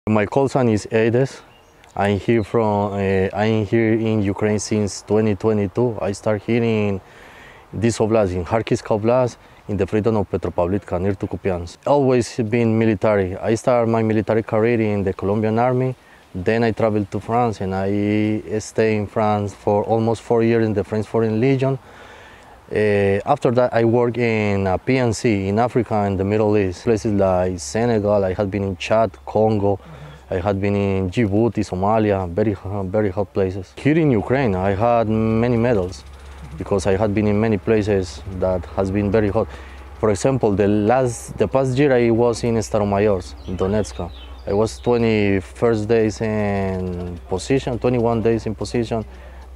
My call sign is Gades. I'm here in Ukraine since 2022. I started here in this oblast, in Járkov oblast, in the freedom of Petropavlivka, near to Kupyansk. Always been military. I started my military career in the Colombian army. Then I traveled to France and I stayed in France for almost 4 years in the French Foreign Legion. After that, I worked in PNC in Africa and the Middle East. Places like Senegal, I had been in Chad, Congo, I had been in Djibouti, Somalia, very hot places. Here in Ukraine, I had many medals because I had been in many places that has been very hot. For example, the past year I was in Estamos, Donetsk. I was 21 days in position, 21 days in position.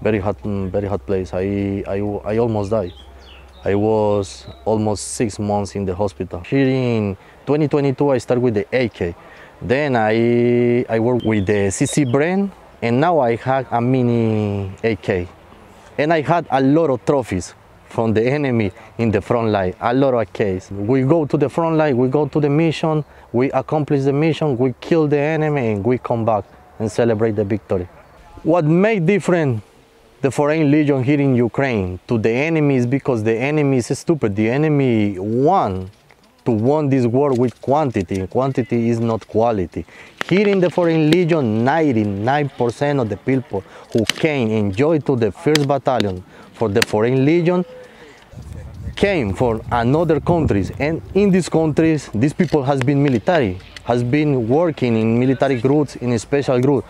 Very hot place. I almost died. I was almost 6 months in the hospital. Here in 2022, I started with the AK. Then I worked with the CC brand, and now I have a mini AK. And I had a lot of trophies from the enemy in the front line, a lot of AKs. We go to the front line, we go to the mission, we accomplish the mission, we kill the enemy, and we come back and celebrate the victory. What made different the Foreign Legion here in Ukraine to the enemy is because the enemy is stupid. The enemy won to win this war with quantity. Quantity is not quality. Here in the Foreign Legion, 99% of the people who came and joined to the 1st Battalion for the Foreign Legion came from another countries. And in these countries, these people has been military, has been working in military groups, in a special group.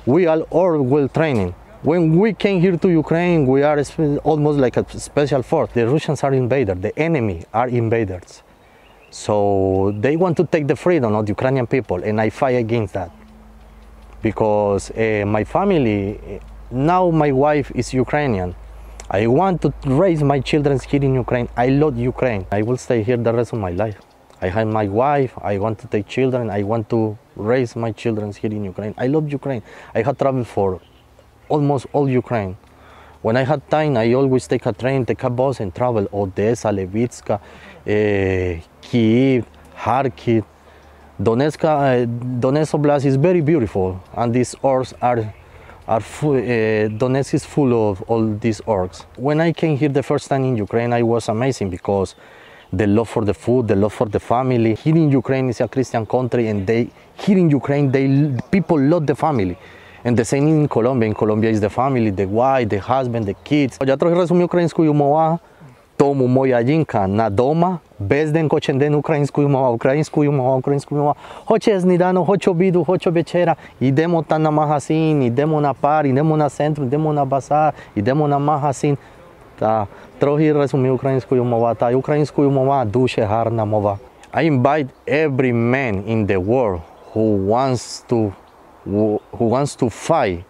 We are all well training. When we came here to Ukraine, we are almost like a special force. The Russians are invaders, the enemy are invaders. So they want to take the freedom of the Ukrainian people, and I fight against that. Because my family, now my wife is Ukrainian. I want to raise my children here in Ukraine. I love Ukraine. I will stay here the rest of my life. I have my wife, I want to take children, I want to raise my children here in Ukraine. I love Ukraine. I have traveled for almost all Ukraine. When I had time, I always take a train, take a bus and travel Odessa, Levitska, Kyiv, Kharkiv. Donetsk Oblast is very beautiful, and these orcs are full, Donetsk is full of all these orcs. When I came here the first time in Ukraine, I was amazing because the love for the food, the love for the family. Here in Ukraine is a Christian country, and here in Ukraine, people love the family. And the same in Colombia. In Colombia is the family, the wife, the husband, the kids. Я трохи розумію українською мовою, тому моя жінка на дома, без день кожен день українською мовою. Хоче сніданок, хоче обіду, хоче вечеря. Йдемо там на магазин, йдемо на парк, йдемо на центр, йдемо на базар, йдемо на магазин. Та трохи розумію українською мовою, та українською мова дуже гарна мова. I invite every man in the world who wants to fight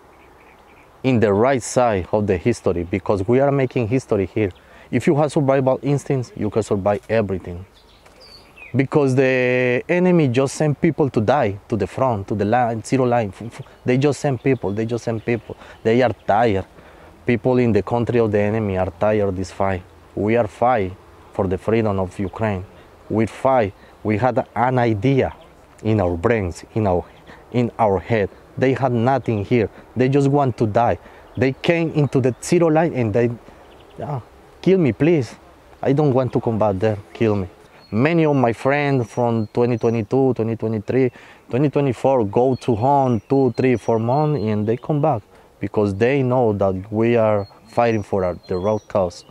in the right side of the history, because we are making history here. If you have survival instincts, you can survive everything. Because the enemy just send people to die to the front, to the line, zero line. They just send people. They are tired. People in the country of the enemy are tired of this fight. We are fighting for the freedom of Ukraine. We fight. We had an idea in our brains, in our head. They had nothing here. They just want to die. They came into the zero line and they, kill me, please. I don't want to combat there. Kill me. Many of my friends from 2022, 2023, 2024 go to home 2, 3, 4 months and they come back because they know that we are fighting for the right cause.